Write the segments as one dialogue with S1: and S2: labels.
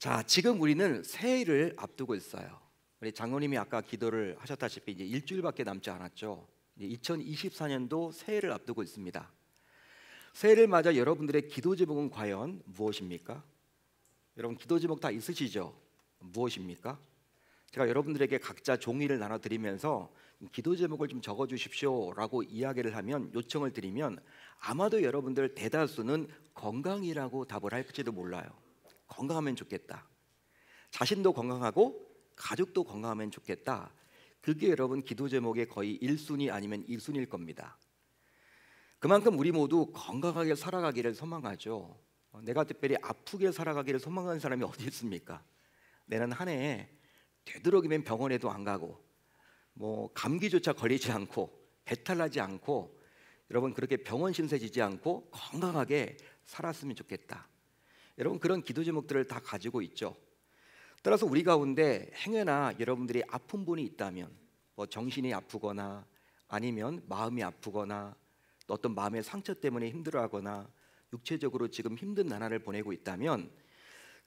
S1: 자, 지금 우리는 새해를 앞두고 있어요. 우리 장로님이 아까 기도를 하셨다시피 이제 일주일밖에 남지 않았죠. 이제 2024년도 새해를 앞두고 있습니다. 새해를 맞아 여러분들의 기도 제목은 과연 무엇입니까? 여러분 기도 제목 다 있으시죠? 무엇입니까? 제가 여러분들에게 각자 종이를 나눠드리면서 기도 제목을 좀 적어주십시오라고 이야기를 하면, 요청을 드리면 아마도 여러분들 대다수는 건강이라고 답을 할지도 몰라요. 건강하면 좋겠다. 자신도 건강하고 가족도 건강하면 좋겠다. 그게 여러분 기도 제목의 거의 1순위 아니면 2순위일 겁니다. 그만큼 우리 모두 건강하게 살아가기를 소망하죠. 내가 특별히 아프게 살아가기를 소망하는 사람이 어디 있습니까? 내년 한 해에 되도록이면 병원에도 안 가고 감기조차 걸리지 않고 배탈 나지 않고 여러분 그렇게 병원 신세 지지 않고 건강하게 살았으면 좋겠다. 여러분 그런 기도 제목들을 다 가지고 있죠. 따라서 우리 가운데 행여나 여러분들이 아픈 분이 있다면, 정신이 아프거나 아니면 마음이 아프거나 또 어떤 마음의 상처 때문에 힘들어하거나 육체적으로 지금 힘든 나날을 보내고 있다면,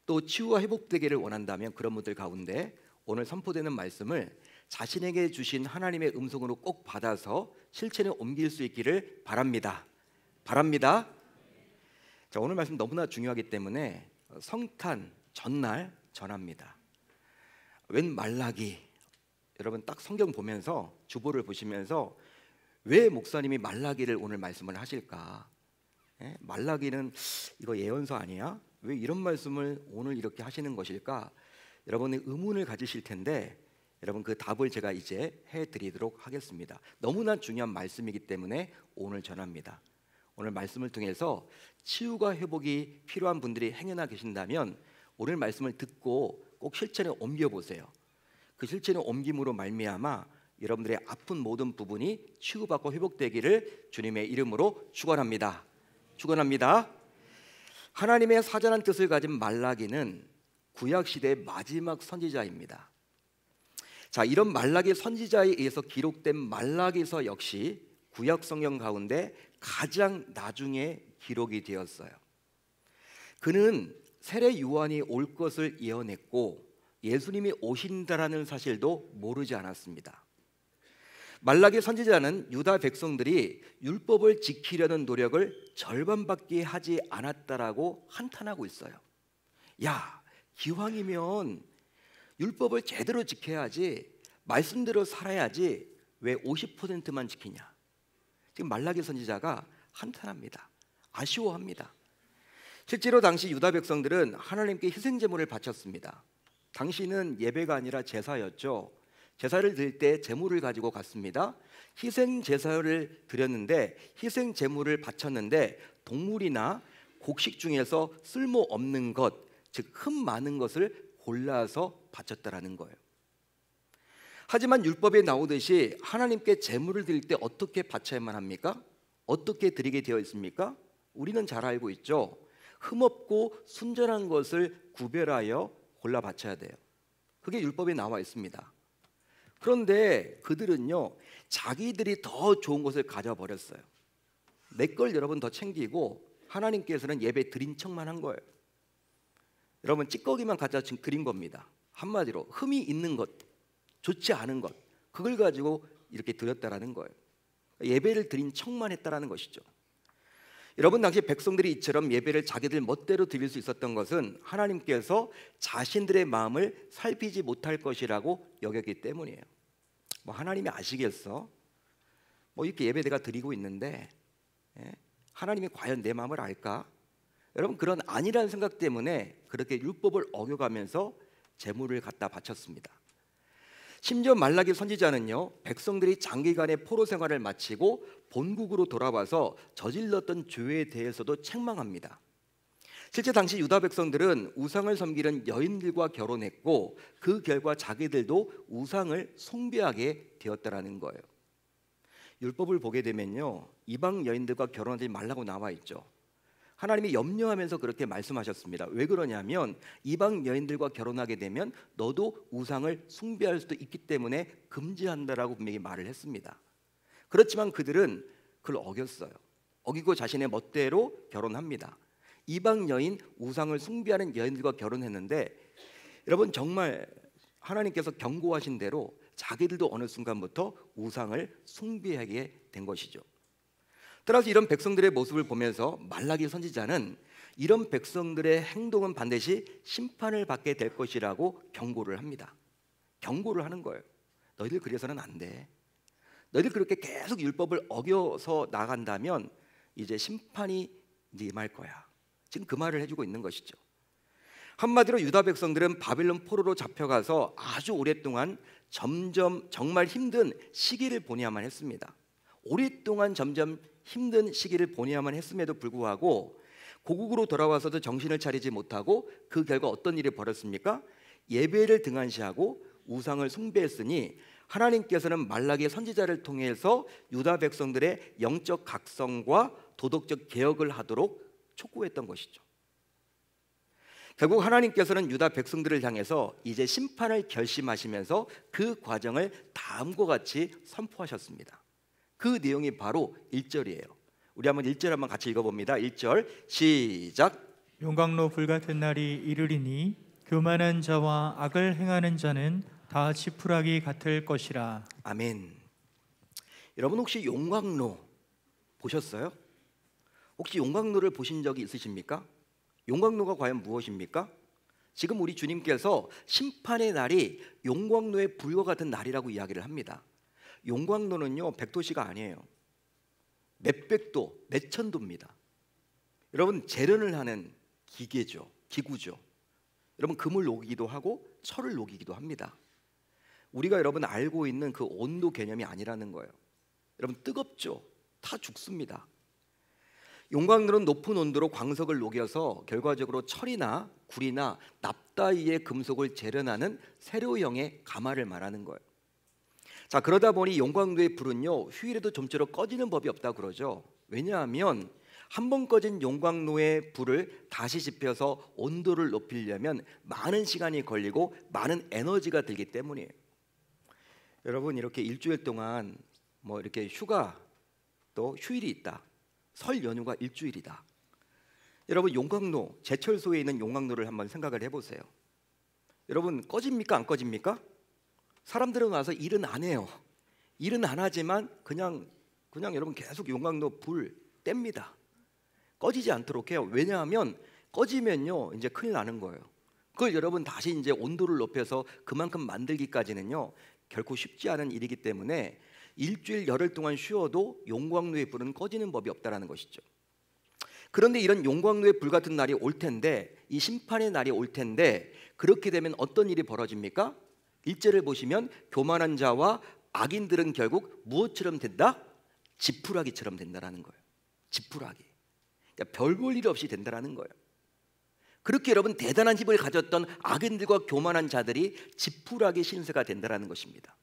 S1: 또 치유와 회복되기를 원한다면 그런 분들 가운데 오늘 선포되는 말씀을 자신에게 주신 하나님의 음성으로 꼭 받아서 실천에 옮길 수 있기를 바랍니다. 자, 오늘 말씀 너무나 중요하기 때문에 성탄 전날 전합니다. 웬 말라기. 여러분 딱 성경 보면서 주보를 보시면서 왜 목사님이 말라기를 오늘 말씀을 하실까? 말라기는 이거 예언서 아니야? 왜 이런 말씀을 오늘 이렇게 하시는 것일까? 여러분이 의문을 가지실 텐데, 여러분 그 답을 제가 이제 해드리도록 하겠습니다. 너무나 중요한 말씀이기 때문에 오늘 전합니다. 오늘 말씀을 통해서 치유가 회복이 필요한 분들이 행여나 계신다면 오늘 말씀을 듣고 꼭 실천에 옮겨보세요. 그 실천에 옮김으로 말미암아 여러분들의 아픈 모든 부분이 치유받고 회복되기를 주님의 이름으로 축원합니다. 하나님의 사전한 뜻을 가진 말라기는 구약시대의 마지막 선지자입니다. 자, 이런 말라기 선지자에 의해서 기록된 말라기서 역시 구약 성경 가운데 가장 나중에 기록이 되었어요. 그는 세례 요한이 올 것을 예언했고 예수님이 오신다라는 사실도 모르지 않았습니다. 말라기 선지자는 유다 백성들이 율법을 지키려는 노력을 절반밖에 하지 않았다라고 한탄하고 있어요. 야, 기왕이면 율법을 제대로 지켜야지, 말씀대로 살아야지 왜 50%만 지키냐. 지금 말라기 선지자가 한탄합니다. 아쉬워합니다. 실제로 당시 유다 백성들은 하나님께 희생 제물을 바쳤습니다. 당시는 예배가 아니라 제사였죠. 제사를 드릴 때 제물을 가지고 갔습니다. 희생 제사를 드렸는데, 희생 제물을 바쳤는데 동물이나 곡식 중에서 쓸모없는 것, 즉 흠 많은 것을 골라서 바쳤다라는 거예요. 하지만 율법에 나오듯이 하나님께 제물을 드릴 때 어떻게 바쳐야만 합니까? 어떻게 드리게 되어 있습니까? 우리는 잘 알고 있죠. 흠없고 순전한 것을 구별하여 골라 바쳐야 돼요. 그게 율법에 나와 있습니다. 그런데 그들은요, 자기들이 더 좋은 것을 가져버렸어요. 내 걸 여러분 더 챙기고 하나님께서는 예배 드린 척만 한 거예요. 여러분 찌꺼기만 갖다 드린 겁니다. 한마디로 흠이 있는 것, 좋지 않은 것, 그걸 가지고 이렇게 드렸다라는 거예요. 예배를 드린 척만 했다라는 것이죠. 여러분 당시 백성들이 이처럼 예배를 자기들 멋대로 드릴 수 있었던 것은 하나님께서 자신들의 마음을 살피지 못할 것이라고 여겼기 때문이에요. 하나님이 아시겠어? 이렇게 예배 내가 드리고 있는데 하나님이 과연 내 마음을 알까? 여러분 그런 아니라는 생각 때문에 그렇게 율법을 어겨가면서 제물을 갖다 바쳤습니다. 심지어 말라기 선지자는요, 백성들이 장기간의 포로 생활을 마치고 본국으로 돌아와서 저질렀던 죄에 대해서도 책망합니다. 실제 당시 유다 백성들은 우상을 섬기는 여인들과 결혼했고 그 결과 자기들도 우상을 숭배하게 되었다라는 거예요. 율법을 보게 되면요, 이방 여인들과 결혼하지 말라고 나와 있죠. 하나님이 염려하면서 그렇게 말씀하셨습니다. 왜 그러냐면 이방 여인들과 결혼하게 되면 너도 우상을 숭배할 수도 있기 때문에 금지한다라고 분명히 말을 했습니다. 그렇지만 그들은 그걸 어겼어요. 어기고 자신의 멋대로 결혼합니다. 이방 여인, 우상을 숭배하는 여인들과 결혼했는데 여러분 정말 하나님께서 경고하신 대로 자기들도 어느 순간부터 우상을 숭배하게 된 것이죠. 따라서 이런 백성들의 모습을 보면서 말라기 선지자는 이런 백성들의 행동은 반드시 심판을 받게 될 것이라고 경고를 합니다. 경고를 하는 거예요. 너희들 그래서는 안 돼. 너희들 그렇게 계속 율법을 어겨서 나간다면 이제 심판이 이제 임할 거야. 지금 그 말을 해주고 있는 것이죠. 한마디로 유다 백성들은 바빌론 포로로 잡혀가서 아주 오랫동안 점점 정말 힘든 시기를 보내야만 했습니다. 오랫동안 점점 힘든 시기를 보내야만 했음에도 불구하고 고국으로 돌아와서도 정신을 차리지 못하고 그 결과 어떤 일이 벌어졌습니까? 예배를 등한시하고 우상을 숭배했으니 하나님께서는 말라기 선지자를 통해서 유다 백성들의 영적 각성과 도덕적 개혁을 하도록 촉구했던 것이죠. 결국 하나님께서는 유다 백성들을 향해서 이제 심판을 결심하시면서 그 과정을 다음과 같이 선포하셨습니다. 그 내용이 바로 1절이에요. 우리 한번 1절 한번 같이 읽어봅니다. 1절 시작.
S2: 용광로 불같은 날이 이르리니 교만한 자와 악을 행하는 자는 다 지푸라기 같을 것이라.
S1: 아멘. 여러분 혹시 용광로 보셨어요? 혹시 용광로를 보신 적이 있으십니까? 용광로가 과연 무엇입니까? 지금 우리 주님께서 심판의 날이 용광로의 불과 같은 날이라고 이야기를 합니다. 용광로는요 100도씨가 아니에요. 몇백도, 몇천도입니다. 여러분 재련을 하는 기구죠. 여러분 금을 녹이기도 하고 철을 녹이기도 합니다. 우리가 여러분 알고 있는 그 온도 개념이 아니라는 거예요. 여러분 뜨겁죠? 다 죽습니다. 용광로는 높은 온도로 광석을 녹여서 결과적으로 철이나 구리나 납다이의 금속을 재련하는 세로형의 가마를 말하는 거예요. 자, 그러다 보니 용광로의 불은요 휴일에도 좀처럼 꺼지는 법이 없다 그러죠. 왜냐하면 한 번 꺼진 용광로의 불을 다시 지펴서 온도를 높이려면 많은 시간이 걸리고 많은 에너지가 들기 때문이에요. 여러분 이렇게 일주일 동안 뭐 이렇게 휴가 또 휴일이 있다. 설 연휴가 일주일이다. 여러분 용광로, 제철소에 있는 용광로를 한번 생각을 해보세요. 여러분 꺼집니까 안 꺼집니까? 사람들은 와서 일은 안 해요. 일은 안 하지만 그냥 여러분 계속 용광로 불 뗍니다. 꺼지지 않도록 해요. 왜냐하면 꺼지면요 이제 큰일 나는 거예요. 그걸 여러분 다시 이제 온도를 높여서 그만큼 만들기까지는요 결코 쉽지 않은 일이기 때문에 일주일 열흘 동안 쉬어도 용광로의 불은 꺼지는 법이 없다라는 것이죠. 그런데 이런 용광로의 불 같은 날이 올 텐데, 이 심판의 날이 올 텐데 그렇게 되면 어떤 일이 벌어집니까? 1절을 보시면 교만한 자와 악인들은 결국 무엇처럼 된다? 지푸라기처럼 된다라는 거예요. 지푸라기. 그러니까 별 볼 일 없이 된다라는 거예요. 그렇게 여러분 대단한 힘을 가졌던 악인들과 교만한 자들이 지푸라기 신세가 된다라는 것입니다.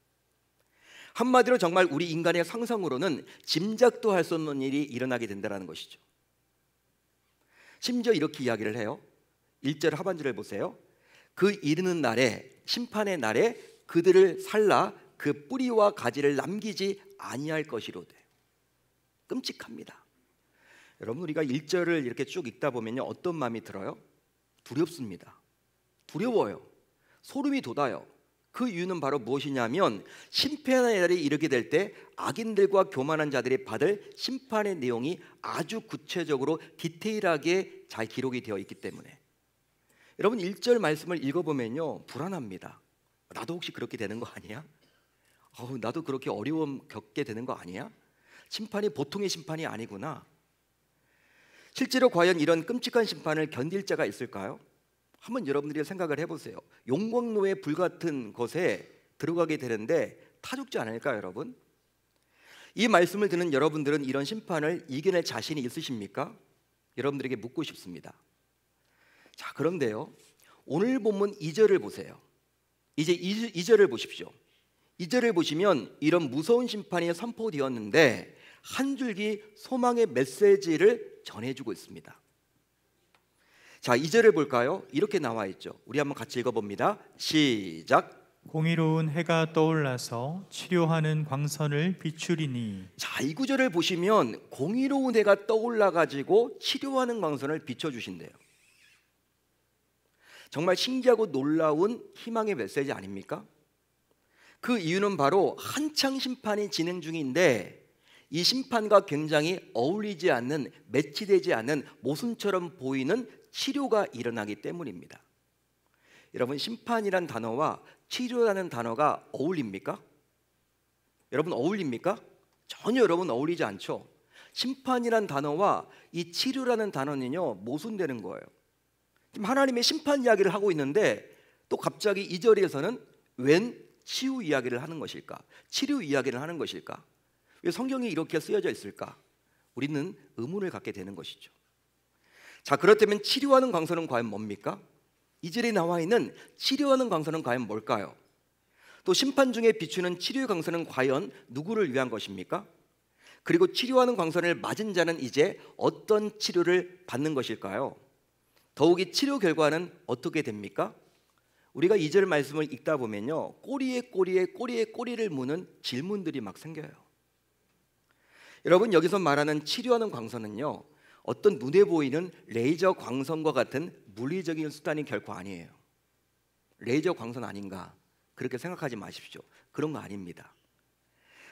S1: 한마디로 정말 우리 인간의 상상으로는 짐작도 할 수 없는 일이 일어나게 된다는 것이죠. 심지어 이렇게 이야기를 해요. 1절 하반절을 보세요. 그 이르는 날에 심판의 날에 그들을 살라 그 뿌리와 가지를 남기지 아니할 것이로되. 끔찍합니다. 여러분 우리가 1절을 이렇게 쭉 읽다 보면요 어떤 마음이 들어요? 두렵습니다. 두려워요. 소름이 돋아요. 그 이유는 바로 무엇이냐면 심판의 날이 이르게 될 때 악인들과 교만한 자들이 받을 심판의 내용이 아주 구체적으로 디테일하게 잘 기록이 되어 있기 때문에. 여러분 1절 말씀을 읽어보면요 불안합니다. 나도 혹시 그렇게 되는 거 아니야? 나도 그렇게 어려움 겪게 되는 거 아니야? 심판이 보통의 심판이 아니구나. 실제로 과연 이런 끔찍한 심판을 견딜 자가 있을까요? 한번 여러분들이 생각을 해보세요. 용광로의 불같은 곳에 들어가게 되는데 타 죽지 않을까요, 여러분? 이 말씀을 듣는 여러분들은 이런 심판을 이겨낼 자신이 있으십니까? 여러분들에게 묻고 싶습니다. 자, 그런데요, 오늘 본문 2절을 보세요. 이제 2절을 보십시오. 2절을 보시면 이런 무서운 심판이 선포되었는데 한 줄기 소망의 메시지를 전해주고 있습니다. 자, 2절을 볼까요? 이렇게 나와 있죠. 우리 한번 같이 읽어봅니다. 시작.
S2: 공의로운 해가 떠올라서 치료하는 광선을 비추리니.
S1: 자, 이 구절을 보시면 공의로운 해가 떠올라 가지고 치료하는 광선을 비춰주신대요. 정말 신기하고 놀라운 희망의 메시지 아닙니까? 그 이유는 바로 한창 심판이 진행 중인데 이 심판과 굉장히 어울리지 않는, 매치되지 않는 모순처럼 보이는 치료가 일어나기 때문입니다. 여러분, 심판이란 단어와 치료라는 단어가 어울립니까? 여러분, 어울립니까? 전혀 여러분 어울리지 않죠. 심판이란 단어와 이 치료라는 단어는요, 모순되는 거예요. 지금 하나님의 심판 이야기를 하고 있는데 또 갑자기 2절에서는 웬 치유 이야기를 하는 것일까? 치료 이야기를 하는 것일까? 왜 성경이 이렇게 쓰여져 있을까? 우리는 의문을 갖게 되는 것이죠. 자, 그렇다면 치료하는 광선은 과연 뭡니까? 2절에 나와 있는 치료하는 광선은 과연 뭘까요? 또 심판 중에 비추는 치료의 광선은 과연 누구를 위한 것입니까? 그리고 치료하는 광선을 맞은 자는 이제 어떤 치료를 받는 것일까요? 더욱이 치료 결과는 어떻게 됩니까? 우리가 2절 말씀을 읽다 보면요, 꼬리에 꼬리를 무는 질문들이 막 생겨요. 여러분, 여기서 말하는 치료하는 광선은요, 어떤 눈에 보이는 레이저 광선과 같은 물리적인 수단이 결코 아니에요. 레이저 광선 아닌가? 그렇게 생각하지 마십시오. 그런 거 아닙니다.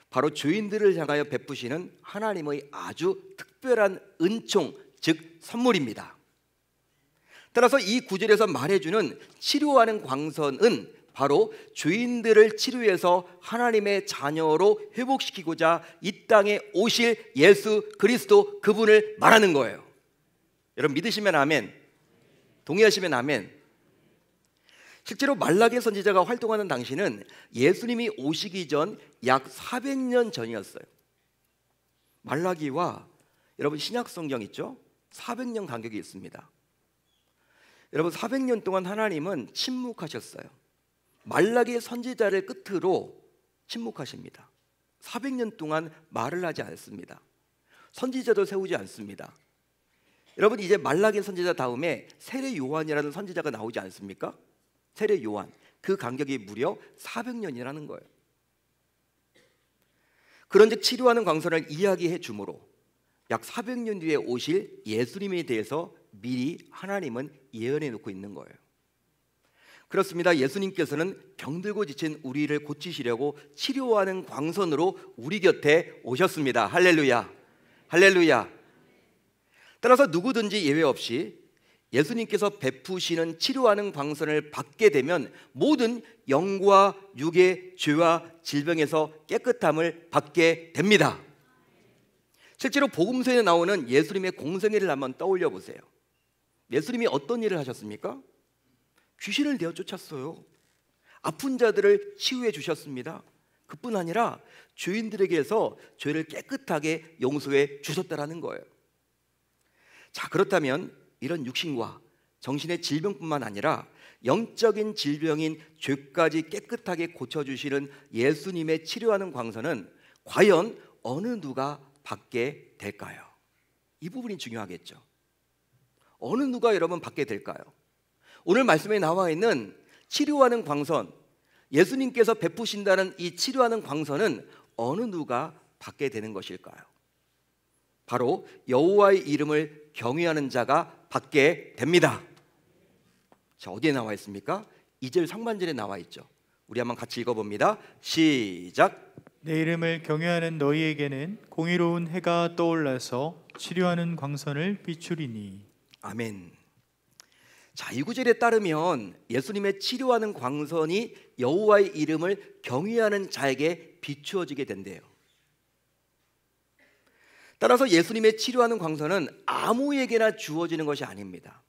S1: 바로 죄인들을 향하여 베푸시는 하나님의 아주 특별한 은총, 즉 선물입니다. 따라서 이 구절에서 말해주는 치료하는 광선은 바로 죄인들을 치료해서 하나님의 자녀로 회복시키고자 이 땅에 오실 예수 그리스도, 그분을 말하는 거예요. 여러분, 믿으시면 아멘, 동의하시면 아멘. 실제로 말라기 선지자가 활동하는 당시는 예수님이 오시기 전 약 400년 전이었어요. 말라기와 여러분 신약 성경 있죠? 400년 간격이 있습니다. 여러분, 400년 동안 하나님은 침묵하셨어요. 말라기의 선지자를 끝으로 침묵하십니다. 400년 동안 말을 하지 않습니다. 선지자도 세우지 않습니다. 여러분, 이제 말라기 선지자 다음에 세례 요한이라는 선지자가 나오지 않습니까? 세례 요한, 그 간격이 무려 400년이라는 거예요. 그런즉 치료하는 광선을 이야기해 주므로 약 400년 뒤에 오실 예수님에 대해서 미리 하나님은 예언해 놓고 있는 거예요. 그렇습니다. 예수님께서는 병들고 지친 우리를 고치시려고 치료하는 광선으로 우리 곁에 오셨습니다. 할렐루야, 할렐루야. 따라서 누구든지 예외 없이 예수님께서 베푸시는 치료하는 광선을 받게 되면 모든 영과 육의 죄와 질병에서 깨끗함을 받게 됩니다. 실제로 복음서에 나오는 예수님의 공생애를 한번 떠올려 보세요. 예수님이 어떤 일을 하셨습니까? 귀신을 내어 쫓았어요. 아픈 자들을 치유해 주셨습니다. 그뿐 아니라 죄인들에게서 죄를 깨끗하게 용서해 주셨다라는 거예요. 자, 그렇다면 이런 육신과 정신의 질병뿐만 아니라 영적인 질병인 죄까지 깨끗하게 고쳐주시는 예수님의 치료하는 광선은 과연 어느 누가 받게 될까요? 이 부분이 중요하겠죠. 어느 누가 여러분 받게 될까요? 오늘 말씀에 나와 있는 치료하는 광선, 예수님께서 베푸신다는 이 치료하는 광선은 어느 누가 받게 되는 것일까요? 바로 여호와의 이름을 경외하는 자가 받게 됩니다. 자, 어디에 나와 있습니까? 2절 상반절에 나와 있죠. 우리 한번 같이 읽어봅니다. 시작.
S2: 내 이름을 경외하는 너희에게는 공의로운 해가 떠올라서 치료하는 광선을 비추리니.
S1: 아멘. 자, 이 구절에 따르면 예수님의 치료하는 광선이 여호와의 이름을 경외하는 자에게 비추어지게 된대요. 따라서 예수님의 치료하는 광선은 아무에게나 주어지는 것이 아닙니다.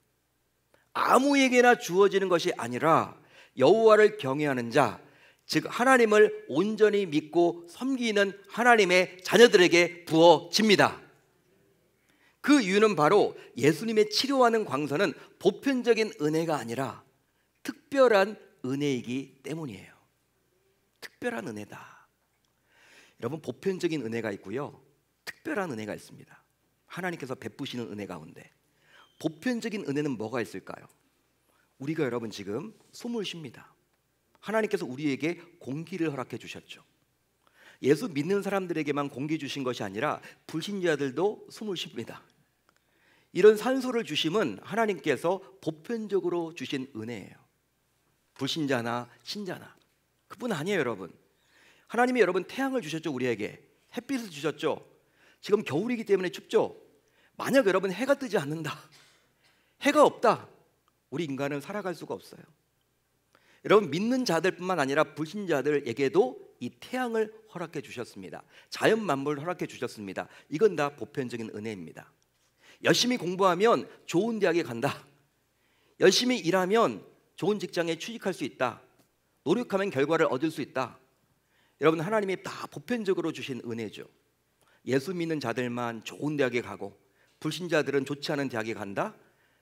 S1: 아무에게나 주어지는 것이 아니라 여호와를 경외하는 자, 즉 하나님을 온전히 믿고 섬기는 하나님의 자녀들에게 부어집니다. 그 이유는 바로 예수님의 치료하는 광선은 보편적인 은혜가 아니라 특별한 은혜이기 때문이에요. 특별한 은혜다. 여러분, 보편적인 은혜가 있고요, 특별한 은혜가 있습니다. 하나님께서 베푸시는 은혜 가운데 보편적인 은혜는 뭐가 있을까요? 우리가 여러분 지금 숨을 쉽니다. 하나님께서 우리에게 공기를 허락해 주셨죠. 예수 믿는 사람들에게만 공기 주신 것이 아니라 불신자들도 숨을 쉽니다. 이런 산소를 주심은 하나님께서 보편적으로 주신 은혜예요. 불신자나 신자나 그뿐 아니에요, 여러분. 하나님이 여러분 태양을 주셨죠, 우리에게. 햇빛을 주셨죠. 지금 겨울이기 때문에 춥죠. 만약 여러분 해가 뜨지 않는다, 해가 없다, 우리 인간은 살아갈 수가 없어요. 여러분, 믿는 자들뿐만 아니라 불신자들에게도 이 태양을 허락해 주셨습니다. 자연 만물을 허락해 주셨습니다. 이건 다 보편적인 은혜입니다. 열심히 공부하면 좋은 대학에 간다, 열심히 일하면 좋은 직장에 취직할 수 있다, 노력하면 결과를 얻을 수 있다. 여러분, 하나님이 다 보편적으로 주신 은혜죠. 예수 믿는 자들만 좋은 대학에 가고 불신자들은 좋지 않은 대학에 간다?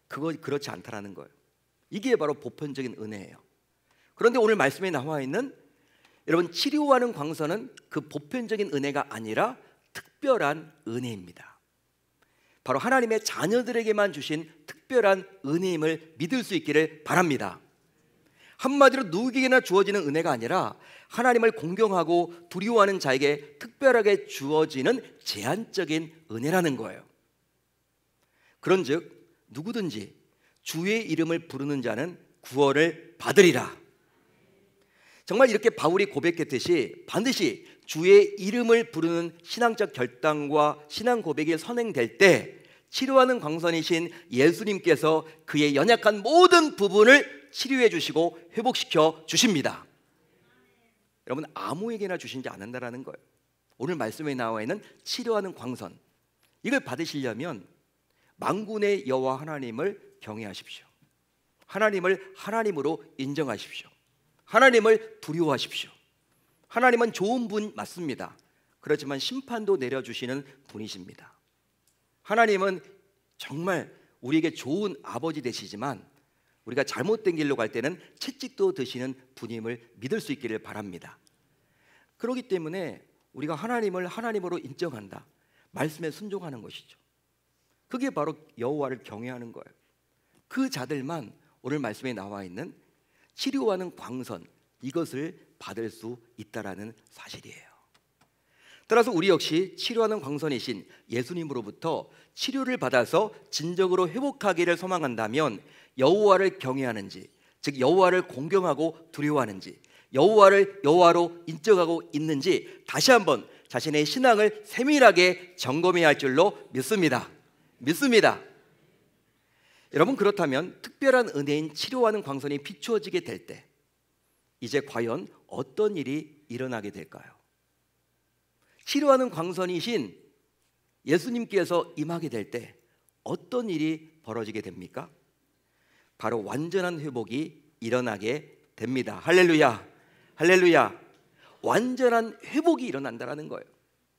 S1: 그거 그렇지 않다라는 거예요. 이게 바로 보편적인 은혜예요. 그런데 오늘 말씀에 나와 있는 여러분 치료하는 광선은 그 보편적인 은혜가 아니라 특별한 은혜입니다. 바로 하나님의 자녀들에게만 주신 특별한 은혜임을 믿을 수 있기를 바랍니다. 한마디로 누구에게나 주어지는 은혜가 아니라 하나님을 공경하고 두려워하는 자에게 특별하게 주어지는 제한적인 은혜라는 거예요. 그런즉 누구든지 주의 이름을 부르는 자는 구원을 받으리라. 정말 이렇게 바울이 고백했듯이 반드시 주의 이름을 부르는 신앙적 결단과 신앙 고백이 선행될 때 치료하는 광선이신 예수님께서 그의 연약한 모든 부분을 치료해 주시고 회복시켜 주십니다. 여러분, 아무에게나 주시지 않는다라는 거예요. 오늘 말씀에 나와 있는 치료하는 광선, 이걸 받으시려면 만군의 여호와 하나님을 경외하십시오. 하나님을 하나님으로 인정하십시오. 하나님을 두려워하십시오. 하나님은 좋은 분 맞습니다. 그렇지만 심판도 내려주시는 분이십니다. 하나님은 정말 우리에게 좋은 아버지 되시지만 우리가 잘못된 길로 갈 때는 채찍도 드시는 분임을 믿을 수 있기를 바랍니다. 그렇기 때문에 우리가 하나님을 하나님으로 인정한다, 말씀에 순종하는 것이죠. 그게 바로 여호와를 경외하는 거예요. 그 자들만 오늘 말씀에 나와 있는 치료하는 광선, 이것을 받을 수 있다라는 사실이에요. 따라서 우리 역시 치료하는 광선이신 예수님으로부터 치료를 받아서 진정으로 회복하기를 소망한다면 여호와를 경외하는지, 즉 여호와를 공경하고 두려워하는지, 여호와를 여호와로 인정하고 있는지 다시 한번 자신의 신앙을 세밀하게 점검해야 할 줄로 믿습니다. 여러분, 그렇다면 특별한 은혜인 치료하는 광선이 비추어지게 될 때 이제 과연 어떤 일이 일어나게 될까요? 치료하는 광선이신 예수님께서 임하게 될 때 어떤 일이 벌어지게 됩니까? 바로 완전한 회복이 일어나게 됩니다. 할렐루야, 할렐루야. 완전한 회복이 일어난다라는 거예요.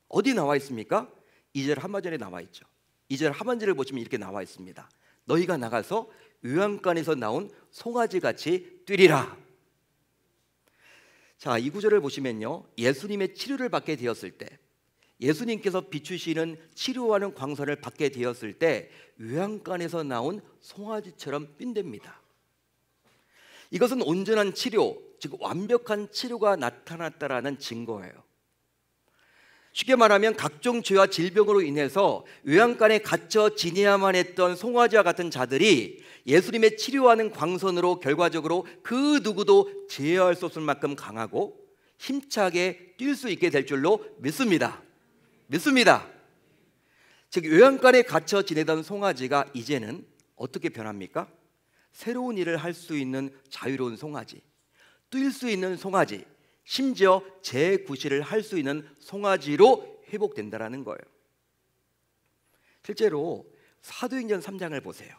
S1: 어디 나와 있습니까? 2절 하반절에 나와 있죠. 2절 하반절을 보시면 이렇게 나와 있습니다. 너희가 나가서 외양간에서 나온 송아지같이 뛰리라. 자, 이 구절을 보시면요, 예수님의 치료를 받게 되었을 때, 예수님께서 비추시는 치료하는 광선을 받게 되었을 때 외양간에서 나온 송아지처럼 뛴답니다. 이것은 온전한 치료, 즉 완벽한 치료가 나타났다라는 증거예요. 쉽게 말하면 각종 죄와 질병으로 인해서 외양간에 갇혀 지내야만 했던 송아지와 같은 자들이 예수님의 치료하는 광선으로 결과적으로 그 누구도 제어할 수 없을 만큼 강하고 힘차게 뛸 수 있게 될 줄로 믿습니다. 즉 외양간에 갇혀 지내던 송아지가 이제는 어떻게 변합니까? 새로운 일을 할 수 있는 자유로운 송아지, 뛸 수 있는 송아지, 심지어 재구실을 할 수 있는 송아지로 회복된다라는 거예요. 실제로 사도행전 3장을 보세요.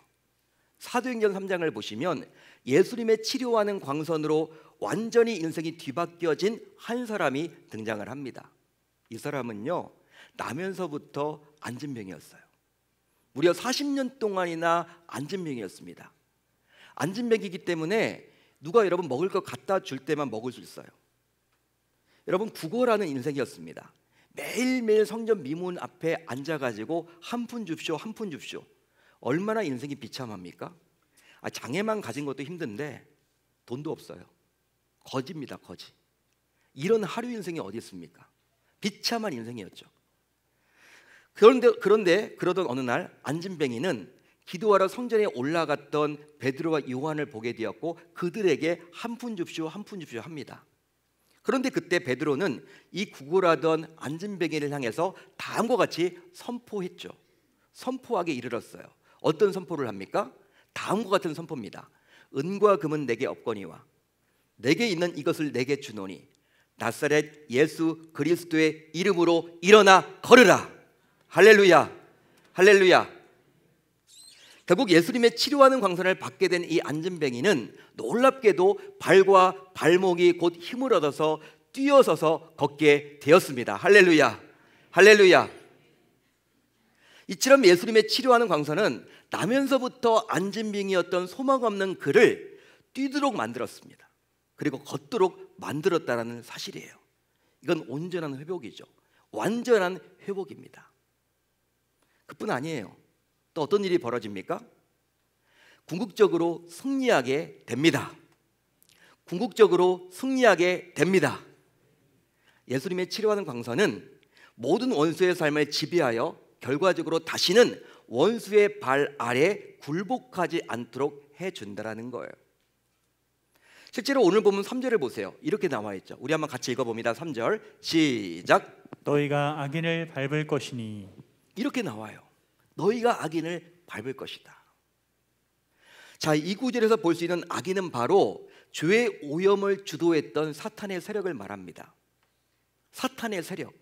S1: 사도행전 3장을 보시면 예수님의 치료하는 광선으로 완전히 인생이 뒤바뀌어진 한 사람이 등장을 합니다. 이 사람은요, 나면서부터 안진병이었어요. 무려 40년 동안이나 안진병이었습니다. 안진병이기 때문에 누가 여러분 먹을 거 갖다 줄 때만 먹을 수 있어요. 여러분, 구걸하는 인생이었습니다. 매일매일 성전 미문 앞에 앉아가지고 한 푼 줍쇼, 한 푼 줍쇼. 얼마나 인생이 비참합니까? 장애만 가진 것도 힘든데 돈도 없어요. 거지입니다, 거지. 이런 하루 인생이 어디 있습니까? 비참한 인생이었죠. 그런데 그러던 어느 날 안진뱅이는 기도하러 성전에 올라갔던 베드로와 요한을 보게 되었고 그들에게 한 푼 줍시오 한 푼 줍시오 합니다. 그런데 그때 베드로는 이 구걸하던 안진뱅이를 향해서 다음과 같이 선포했죠. 선포하게 이르렀어요. 어떤 선포를 합니까? 다음과 같은 선포입니다. 은과 금은 내게 없거니와 내게 있는 이것을 내게 주노니 나사렛 예수 그리스도의 이름으로 일어나 걸으라. 할렐루야, 할렐루야. 결국 예수님의 치료하는 광선을 받게 된 이 안진뱅이는 놀랍게도 발과 발목이 곧 힘을 얻어서 뛰어서서 걷게 되었습니다. 할렐루야, 할렐루야. 이처럼 예수님의 치료하는 광선은 나면서부터 안진뱅이였던 소망 없는 그를 뛰도록 만들었습니다. 그리고 걷도록 만들었다는 사실이에요. 이건 온전한 회복이죠. 완전한 회복입니다. 그뿐 아니에요. 또 어떤 일이 벌어집니까? 궁극적으로 승리하게 됩니다. 궁극적으로 승리하게 됩니다. 예수님의 치료하는 광선은 모든 원수의 삶을 지배하여 결과적으로 다시는 원수의 발 아래 굴복하지 않도록 해준다는 거예요. 실제로 오늘 보면 3절을 보세요. 이렇게 나와 있죠. 우리 한번 같이 읽어봅니다. 3절 시작.
S2: 너희가 악인을 밟을 것이니.
S1: 이렇게 나와요. 너희가 악인을 밟을 것이다. 자, 이 구절에서 볼 수 있는 악인은 바로 죄의 오염을 주도했던 사탄의 세력을 말합니다. 사탄의 세력.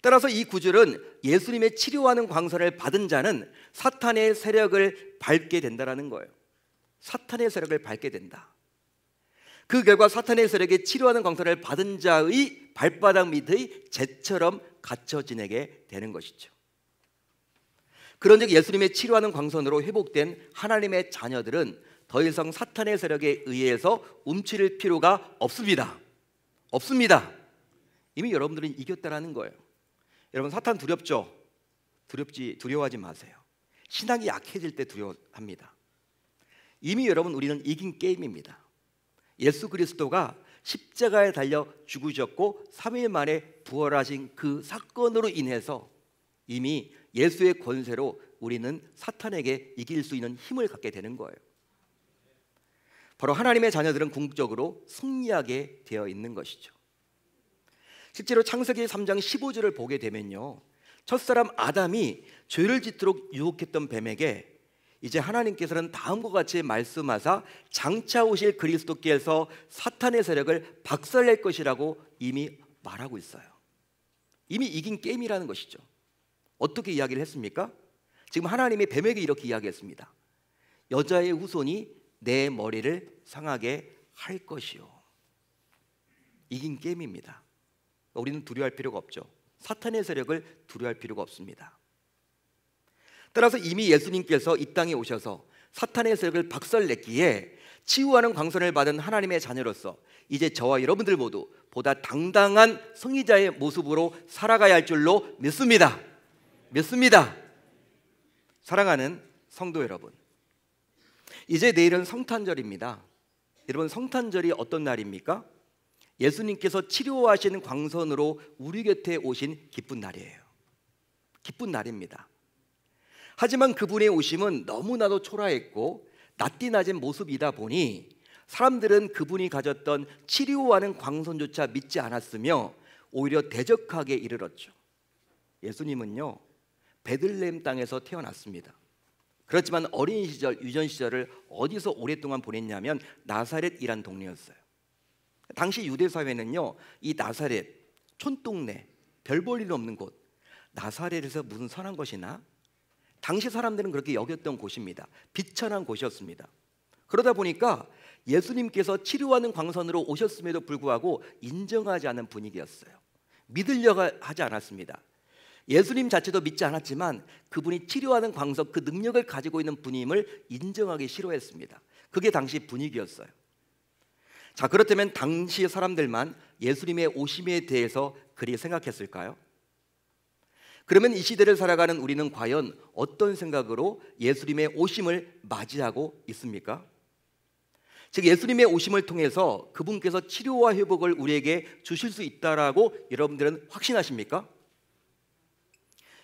S1: 따라서 이 구절은 예수님의 치료하는 광선을 받은 자는 사탄의 세력을 밟게 된다는 거예요. 사탄의 세력을 밟게 된다. 그 결과 사탄의 세력에 치료하는 광선을 받은 자의 발바닥 밑의 재처럼 갇혀 지내게 되는 것이죠. 그런즉 예수님의 치료하는 광선으로 회복된 하나님의 자녀들은 더 이상 사탄의 세력에 의해서 움츠릴 필요가 없습니다. 없습니다. 이미 여러분들은 이겼다라는 거예요. 여러분 사탄 두렵죠? 두려워하지 마세요. 신앙이 약해질 때 두려워합니다. 이미 여러분 우리는 이긴 게임입니다. 예수 그리스도가 십자가에 달려 죽으셨고 3일 만에 부활하신 그 사건으로 인해서 이미 예수의 권세로 우리는 사탄에게 이길 수 있는 힘을 갖게 되는 거예요. 바로 하나님의 자녀들은 궁극적으로 승리하게 되어 있는 것이죠. 실제로 창세기 3장 15절을 보게 되면요, 첫사람 아담이 죄를 짓도록 유혹했던 뱀에게 이제 하나님께서는 다음과 같이 말씀하사 장차 오실 그리스도께서 사탄의 세력을 박살낼 것이라고 이미 말하고 있어요. 이미 이긴 게임이라는 것이죠. 어떻게 이야기를 했습니까? 지금 하나님이 뱀에게 이렇게 이야기했습니다. 여자의 후손이 내 머리를 상하게 할 것이요. 이긴 게임입니다. 우리는 두려워할 필요가 없죠. 사탄의 세력을 두려워할 필요가 없습니다. 따라서 이미 예수님께서 이 땅에 오셔서 사탄의 세력을 박살냈기에 치유하는 광선을 받은 하나님의 자녀로서 이제 저와 여러분들 모두 보다 당당한 승리자의 모습으로 살아가야 할 줄로 믿습니다. 믿습니다. 사랑하는 성도 여러분, 이제 내일은 성탄절입니다. 여러분, 성탄절이 어떤 날입니까? 예수님께서 치료하시는 광선으로 우리 곁에 오신 기쁜 날이에요. 기쁜 날입니다. 하지만 그분의 오심은 너무나도 초라했고 낯띠 낮은 모습이다 보니 사람들은 그분이 가졌던 치료하는 광선조차 믿지 않았으며 오히려 대적하게 이르렀죠. 예수님은요, 베들레헴 땅에서 태어났습니다. 그렇지만 어린 시절, 유전 시절을 어디서 오랫동안 보냈냐면 나사렛이란 동네였어요. 당시 유대 사회는요, 이 나사렛, 촌동네, 별 볼 일 없는 곳, 나사렛에서 무슨 선한 것이나, 당시 사람들은 그렇게 여겼던 곳입니다. 비천한 곳이었습니다. 그러다 보니까 예수님께서 치료하는 광선으로 오셨음에도 불구하고 인정하지 않는 분위기였어요. 믿으려고 하지 않았습니다. 예수님 자체도 믿지 않았지만 그분이 치료하는 광선, 그 능력을 가지고 있는 분임을 인정하기 싫어했습니다. 그게 당시 분위기였어요. 자, 그렇다면 당시 사람들만 예수님의 오심에 대해서 그리 생각했을까요? 그러면 이 시대를 살아가는 우리는 과연 어떤 생각으로 예수님의 오심을 맞이하고 있습니까? 즉, 예수님의 오심을 통해서 그분께서 치료와 회복을 우리에게 주실 수 있다라고 여러분들은 확신하십니까?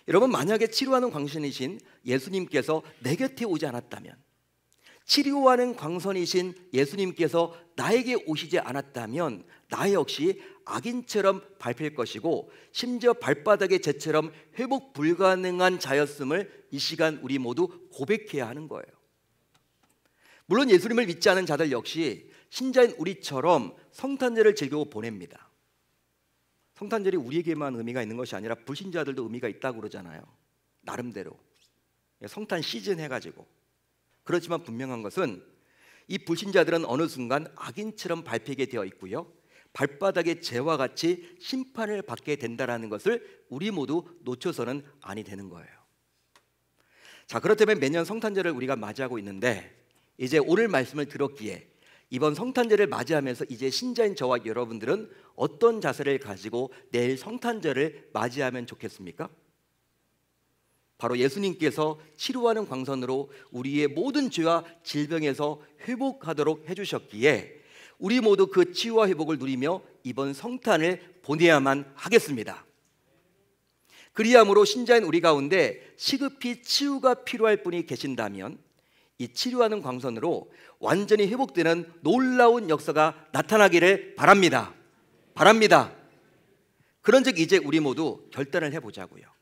S1: 여러분, 만약에 치료하는 광선이신 예수님께서 내 곁에 오지 않았다면, 치료하는 광선이신 예수님께서 나에게 오시지 않았다면 나 역시 악인처럼 밟힐 것이고 심지어 발바닥의 재처럼 회복 불가능한 자였음을 이 시간 우리 모두 고백해야 하는 거예요. 물론 예수님을 믿지 않은 자들 역시 신자인 우리처럼 성탄절을 즐기고 보냅니다. 성탄절이 우리에게만 의미가 있는 것이 아니라 불신자들도 의미가 있다고 그러잖아요. 나름대로 성탄 시즌 해가지고. 그렇지만 분명한 것은 이 불신자들은 어느 순간 악인처럼 밟히게 되어 있고요, 발바닥의 재와 같이 심판을 받게 된다는 것을 우리 모두 놓쳐서는 아니 되는 거예요. 자, 그렇다면 매년 성탄절을 우리가 맞이하고 있는데, 이제 오늘 말씀을 들었기에 이번 성탄절을 맞이하면서 이제 신자인 저와 여러분들은 어떤 자세를 가지고 내일 성탄절을 맞이하면 좋겠습니까? 바로 예수님께서 치료하는 광선으로 우리의 모든 죄와 질병에서 회복하도록 해주셨기에 우리 모두 그 치유와 회복을 누리며 이번 성탄을 보내야만 하겠습니다. 그리함으로 신자인 우리 가운데 시급히 치유가 필요할 분이 계신다면 이 치료하는 광선으로 완전히 회복되는 놀라운 역사가 나타나기를 바랍니다. 그런즉 이제 우리 모두 결단을 해보자고요.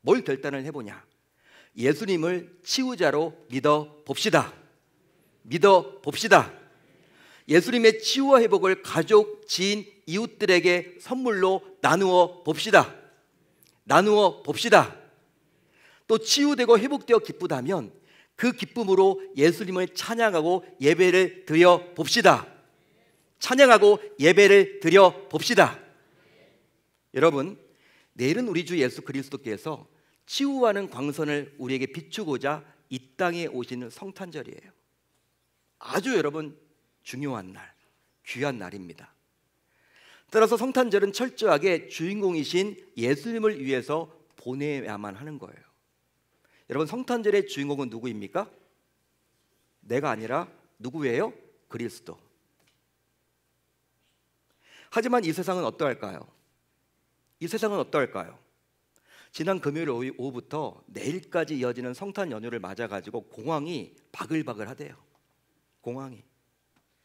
S1: 뭘 결단을 해보냐? 예수님을 치유자로 믿어 봅시다. 예수님의 치유와 회복을 가족, 지인, 이웃들에게 선물로 나누어 봅시다. 또 치유되고 회복되어 기쁘다면 그 기쁨으로 예수님을 찬양하고 예배를 드려 봅시다. 여러분, 내일은 우리 주 예수 그리스도께서 치유하는 광선을 우리에게 비추고자 이 땅에 오시는 성탄절이에요. 아주 여러분 중요한 날, 귀한 날입니다. 따라서 성탄절은 철저하게 주인공이신 예수님을 위해서 보내야만 하는 거예요. 여러분, 성탄절의 주인공은 누구입니까? 내가 아니라 누구예요? 그리스도. 하지만 이 세상은 어떠할까요? 지난 금요일 오후부터 내일까지 이어지는 성탄 연휴를 맞아가지고 공황이 바글바글하대요. 공황이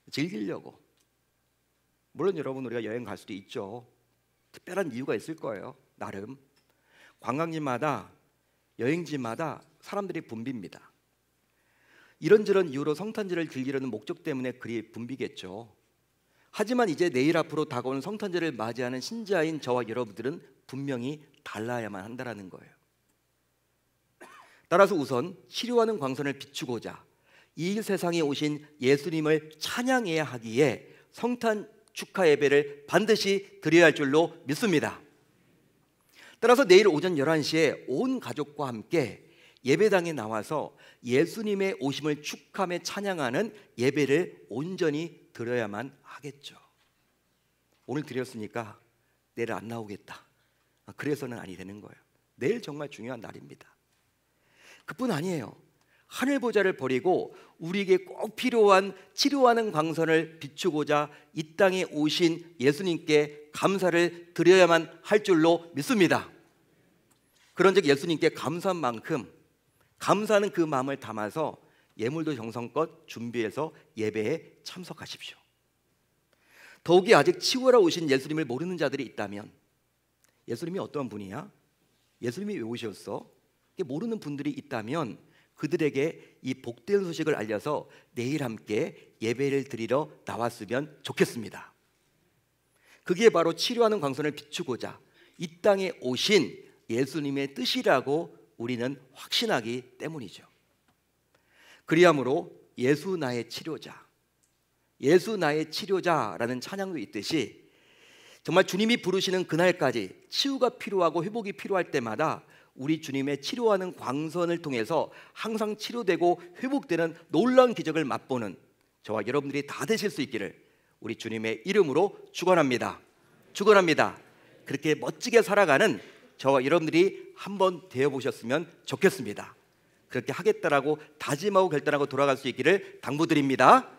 S1: 즐기려고. 물론 여러분, 우리가 여행 갈 수도 있죠. 특별한 이유가 있을 거예요. 나름 관광지마다, 여행지마다 사람들이 붐빕니다. 이런저런 이유로 성탄절을 즐기려는 목적 때문에 그리 붐비겠죠. 하지만 이제 내일 앞으로 다가오는 성탄절을 맞이하는 신자인 저와 여러분들은 분명히 달라야만 한다는 거예요. 따라서 우선 치료하는 광선을 비추고자 이 세상에 오신 예수님을 찬양해야 하기에 성탄 축하 예배를 반드시 드려야 할 줄로 믿습니다. 따라서 내일 오전 11시에 온 가족과 함께 예배당에 나와서 예수님의 오심을 축하하며 찬양하는 예배를 온전히 드려야만 하겠죠. 오늘 드렸으니까 내일 안 나오겠다, 그래서는 아니 되는 거예요. 내일 정말 중요한 날입니다. 그뿐 아니에요. 하늘 보좌를 버리고 우리에게 꼭 필요한 치료하는 광선을 비추고자 이 땅에 오신 예수님께 감사를 드려야만 할 줄로 믿습니다. 그런즉 예수님께 감사한 만큼 감사하는 그 마음을 담아서 예물도 정성껏 준비해서 예배에 참석하십시오. 더욱이 아직 치유하러 오신 예수님을 모르는 자들이 있다면, 예수님이 어떤 분이야? 예수님이 왜 오셨어? 모르는 분들이 있다면 그들에게 이 복된 소식을 알려서 내일 함께 예배를 드리러 나왔으면 좋겠습니다. 그게 바로 치료하는 광선을 비추고자 이 땅에 오신 예수님의 뜻이라고 우리는 확신하기 때문이죠. 그리함으로 예수 나의 치료자라는 찬양도 있듯이 정말 주님이 부르시는 그날까지 치유가 필요하고 회복이 필요할 때마다 우리 주님의 치료하는 광선을 통해서 항상 치료되고 회복되는 놀라운 기적을 맛보는 저와 여러분들이 다 되실 수 있기를 우리 주님의 이름으로 축원합니다. 그렇게 멋지게 살아가는 저와 여러분들이 한번 되어보셨으면 좋겠습니다. 그렇게 하겠다라고 다짐하고 결단하고 돌아갈 수 있기를 당부드립니다.